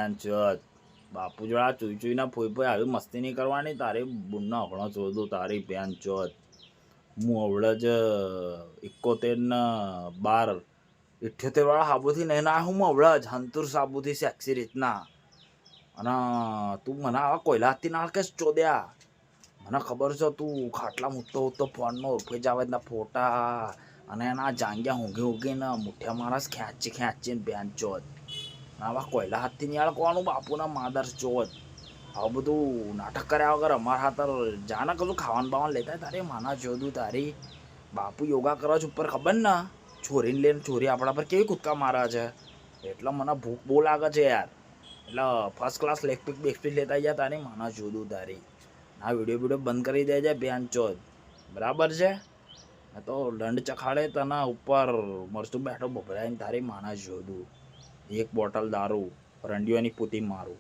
બેન ચોથ બાપુ જોડા ચૂઈ ફોઈ ફોઈ આવી મસ્તી નહીં કરવાની તારી બુનના હમણો ચોદું તારી બેન ચોથ હું હવડે જ 71 ને 12 78 વાળા સાબુથી નહીં ના હું હવડે જ હંતુર સાબુથી સેક્સી રીતના અને તું મને આવા કોયલાથી નાળ કે ચોદ્યા મને ખબર છે તું ખાટલા મૂકતો ફોનમાં ઉઠી જાવેદના ફોટા અને એના જાંગ્યા ઊંઘીને મુઠ્ઠા માણસ ખેંચીને બેન ચોથ આવા કોયલા હાથથી નિયાળ કોવાનું બાપુના માદર ચોથ આવું બધું નાટક કર્યા વગર અમારા હાથર જાને કશું ખાવાનું બાવાનું લેતા તારી માના જોદું તારી બાપુ યોગા કરવા છે ઉપર ખબર ને છોરીને લઈને છોરી આપણા પર કેવી કૂદકા મારે છે એટલે મને ભૂખ બહુ લાગે છે યાર એટલે ફર્સ્ટ ક્લાસ લેગ પીક બેક લેતા ગયા તારી માના જોદું તારી આ વિડીયો બંધ કરી દેજે બેન ચોથ બરાબર છે તો દંડ ચખાડે તને ઉપર મરચું બેઠો બભરાઈને તારી માના જોદું એક બોટલ દારૂ રંડિયોની પૂતી મારું